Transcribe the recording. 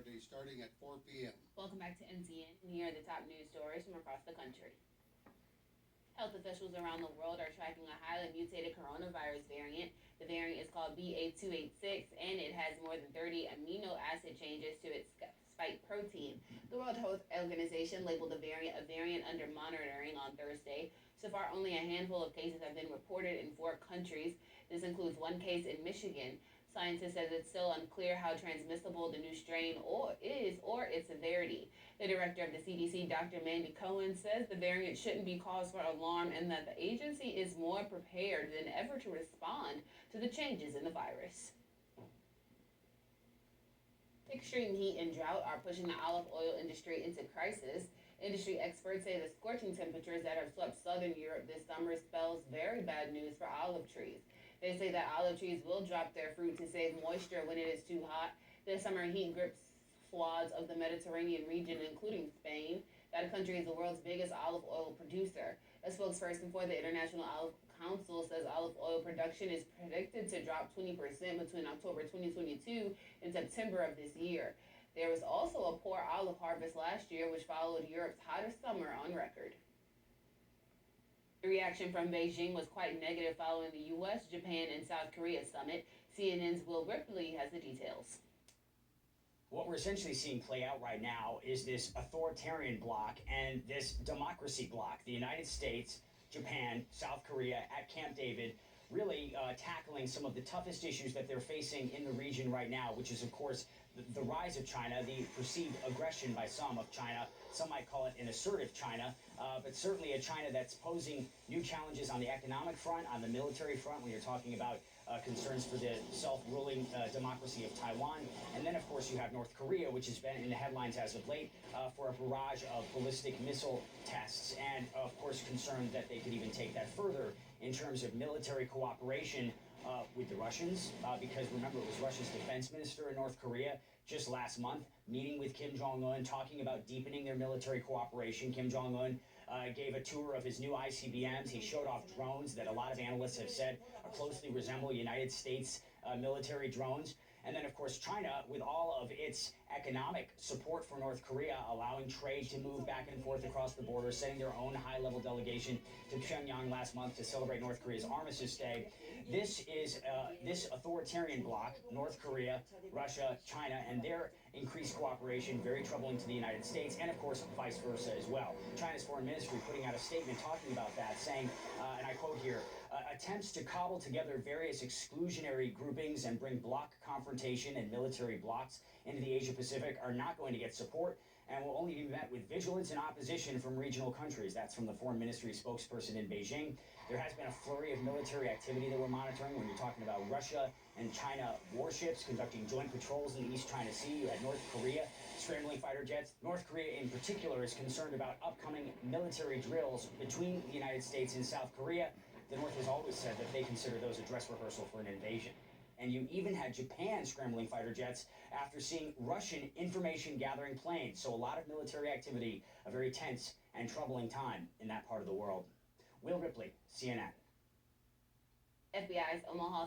Saturday starting at 4 p.m. Welcome back to NTN, and here are the top news stories from across the country. Health officials around the world are tracking a highly mutated coronavirus variant. The variant is called BA.2.86, and it has more than 30 amino acid changes to its spike protein. The World Health Organization labeled the variant a variant under monitoring on Thursday. So far, only a handful of cases have been reported in 4 countries. This includes 1 case in Michigan. Scientists says it's still unclear how transmissible the new strain is or its severity. The director of the CDC, Dr. Mandy Cohen, says the variant shouldn't be cause for alarm and that the agency is more prepared than ever to respond to the changes in the virus. Extreme heat and drought are pushing the olive oil industry into crisis. Industry experts say the scorching temperatures that have swept southern Europe this summer spells very bad news for olive trees. They say that olive trees will drop their fruit to save moisture when it is too hot. This summer heat grips swaths of the Mediterranean region, including Spain. That country is the world's biggest olive oil producer. A spokesperson for the International Olive Council says olive oil production is predicted to drop 20% between October 2022 and September of this year. There was also a poor olive harvest last year, which followed Europe's hottest summer on record. The reaction from Beijing was quite negative following the U.S., Japan, and South Korea summit. CNN's Will Ripley has the details. What we're essentially seeing play out right now is this authoritarian bloc and this democracy bloc. The United States, Japan, South Korea at Camp David really tackling some of the toughest issues that they're facing in the region right now, which is, of course, the rise of China, the perceived aggression by some of China. Some might call it an assertive China, but certainly a China that's posing new challenges on the economic front, on the military front, when you're talking about concerns for the self-ruling democracy of Taiwan. And then, of course, you have North Korea, which has been in the headlines as of late for a barrage of ballistic missile tests, and, of course, concerned that they could even take that further in terms of military cooperation with the Russians, because remember, it was Russia's defense minister in North Korea just last month meeting with Kim Jong-un, talking about deepening their military cooperation. Kim Jong-un gave a tour of his new ICBMs. He showed off drones that a lot of analysts have said closely resemble United States military drones. And then, of course, China, with all of its economic support for North Korea, allowing trade to move back and forth across the border, sending their own high-level delegation to Pyongyang last month to celebrate North Korea's Armistice Day. This is this authoritarian bloc, North Korea, Russia, China, and their increased cooperation, very troubling to the United States, and, of course, vice versa as well. China's foreign ministry putting out a statement talking about that, saying, and I quote here, attempts to cobble together various exclusionary groupings and bring bloc confrontation and military blocs into the Asia-Pacific are not going to get support and will only be met with vigilance and opposition from regional countries. That's from the foreign ministry spokesperson in Beijing. There has been a flurry of military activity that we're monitoring when you're talking about Russia and China warships conducting joint patrols in the East China Sea. You had North Korea scrambling fighter jets. North Korea in particular is concerned about upcoming military drills between the United States and South Korea. The North has always said that they consider those a dress rehearsal for an invasion. And you even had Japan scrambling fighter jets after seeing Russian information gathering planes. So a lot of military activity, a very tense and troubling time in that part of the world. Will Ripley, CNN. FBI's Omaha